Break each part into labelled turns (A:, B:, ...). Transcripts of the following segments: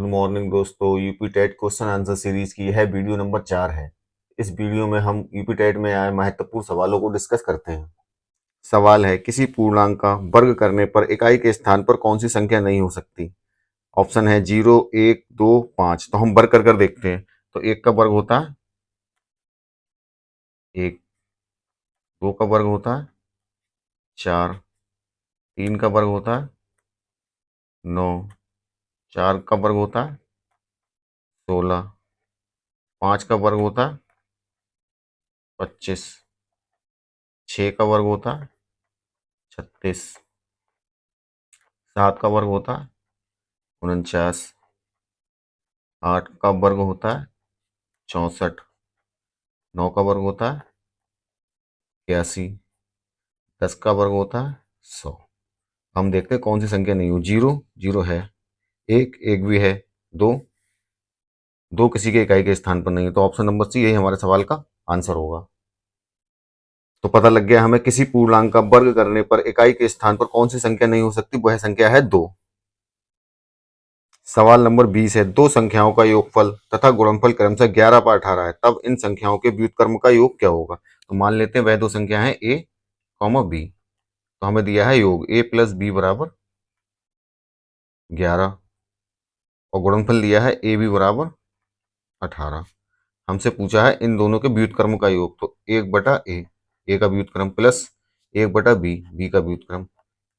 A: Morning दोस्तों। UP TET question answer series की यह वीडियो नंबर 4 है। इस वीडियो में हम यूपी टेट में आए महत्वपूर्ण सवालों को डिस्कस करते हैं। सवाल है, किसी पूर्णांक का वर्ग करने पर इकाई के स्थान पर कौन सी संख्या नहीं हो सकती। ऑप्शन है 0, 1, 2, 5। तो हम वर्ग कर देखते हैं। तो 1 का वर्ग होता है 1, 2 का वर्ग होता है 4, 3 का वर्ग होता है 9, 4 का वर्ग होता है 16, 5 का वर्ग होता है 25, 6 का वर्ग होता है 36, 7 का वर्ग होता है 49, 8 का वर्ग होता है 64, 9 का वर्ग होता है 81, 10 का वर्ग होता है 100। हम देखते हैं कौन सी संख्या नहीं हो। 0 0 है, 1 1 भी है, 2 2 किसी के इकाई के स्थान पर नहीं है। तो ऑप्शन नंबर सी यही हमारे सवाल का आंसर होगा। तो पता लग गया हमें किसी पूर्णांक का वर्ग करने पर इकाई के स्थान पर कौन सी संख्या नहीं हो सकती। वह संख्या है 2। सवाल नंबर 20 है, दो संख्याओं का योगफल तथा गुणनफल क्रमशः 11 पर 18 है, तब इन संख्याओं के व्युत्क्रम का योग क्या होगा। तो मान लेते हैं वह दो संख्या है a, b। तो हमें दिया है योग a प्लस बी बराबर 11 और गुणनफल दिया है ए बी बराबर 18। हमसे पूछा है इन दोनों के व्युत्क्रम का योग। तो 1/a, a का व्युत्क्रम प्लस 1/b, b का व्युत्क्रम,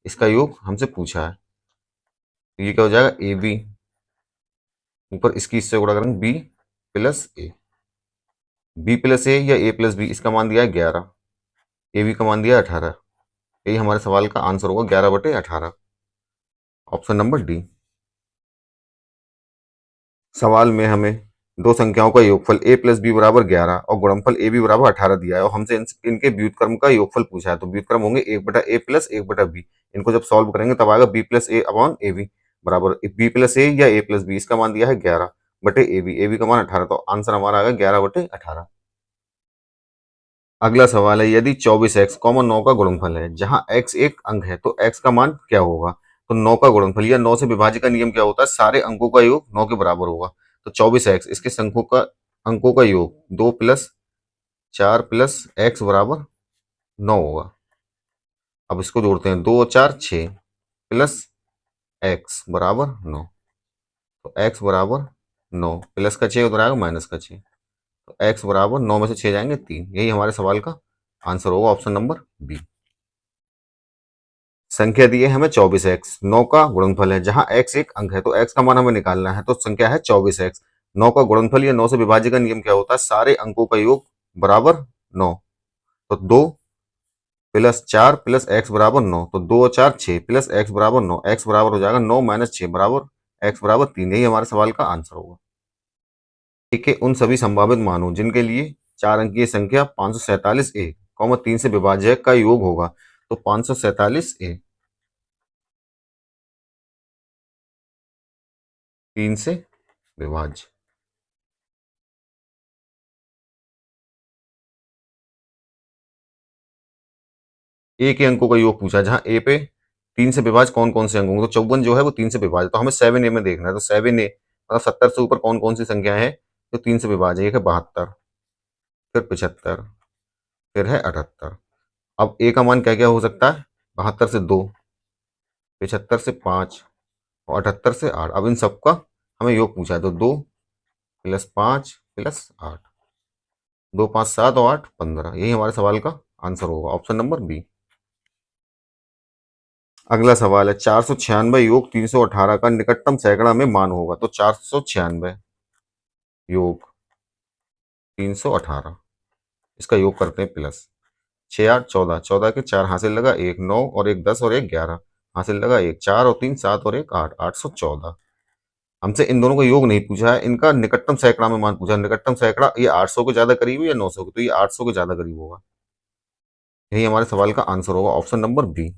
A: इसका योग हमसे पूछा है। तो ये क्या हो जाएगा, ए बी ऊपर इसकी इससे गुणा करेंगे b plus A, b plus a या a प्लस बी, इसका मान दिया है 11, ए बी का मान दिया है 18। यही हमारे सवाल का आंसर होगा 11/18, ऑप्शन नंबर डी। सवाल में हमें दो संख्याओं का योगफल a प्लस बी बराबर 11 और गुणनफल ए बी बराबर 18 दिया है और हमसे इनके व्युत्क्रम का योगफल पूछा है। तो व्युत्क्रम होंगे 1/a प्लस 1/b। इनको जब सॉल्व करेंगे तब आएगा b plus a upon a b बराबर b प्लस ए या a प्लस बी, इसका मान दिया है 11/ab, ए बी का मान 18। तो आंसर हमारा आएगा 11/18। अगला सवाल है, यदि 24x, 9 का गुणनफल है जहां x एक अंक है तो x का मान क्या होगा। तो 9 का गुणनफल या 9 से विभाज्य का नियम क्या होता है, सारे अंकों का योग 9 के बराबर होगा। तो 24x इसके अंकों का योग 2 प्लस 4 प्लस x बराबर 9 होगा। अब इसको जोड़ते हैं, 2 और 4 6 प्लस x बराबर 9। तो x बराबर 9 प्लस का 6 उधर आएगा माइनस का 6। तो x बराबर 9 में से 6 जाएंगे 3। यही हमारे सवाल का आंसर होगा, ऑप्शन नंबर बी। संख्या दी है हमें 24x, 9 का गुणनफल है जहां x एक अंक है तो x का मान हमें निकालना है। तो संख्या है 24x, 9 का गुणनफल या 9 से विभाज्य का नियम क्या होता है, सारे अंकों का योग बराबर 9। तो 2 प्लस 4 प्लस x बराबर 9। तो 2 और 4 6 प्लस x बराबर 9, x बराबर हो जाएगा 9 माइनस 6 बराबर x बराबर 3। यही हमारे सवाल का आंसर होगा। एक के उन सभी संभावित मानों जिनके लिए 4 अंकीय संख्या 547a, 3 से विभाज्य का योग होगा। तो 547a 3 से विभाज्य। ए के अंकों का योग पूछा जहां ए पे 3 से विभाज्य कौन कौन से अंक होंगे। तो 54 जो है वो 3 से विभाज्य, तो हमें 7a में देखना है। तो 7a मतलब 70 से ऊपर कौन कौन सी संख्या है जो 3 से विभाज्य। एक है 72, फिर 75, फिर है 78। अब ए का मान क्या क्या हो सकता है, 72 से 2, 75 से 5 और 78 से 8। अब इन सबका हमें योग पूछा है। तो 2 प्लस 5 प्लस 8, 2 5 7 और 8 15। यही हमारे सवाल का आंसर होगा, ऑप्शन नंबर बी। अगला सवाल है, 496 योग 318 का निकटतम सैकड़ा में मान होगा। तो 496 योग 318, इसका योग करते हैं प्लस 6 8 14, 14 के 4 हासिल लगा 1 9 और 1 10 और 1 11 हासिल लगा 1 4 और 3 7 और 1 8, 814। हमसे इन दोनों का योग नहीं पूछा है, इनका निकटतम सैकड़ा में मान पूछा है। निकटतम सैकड़ा ये 800 के ज्यादा करीब है या 900 के, तो ये 800 के ज्यादा करीब होगा। यही हमारे सवाल का आंसर होगा, ऑप्शन नंबर बी।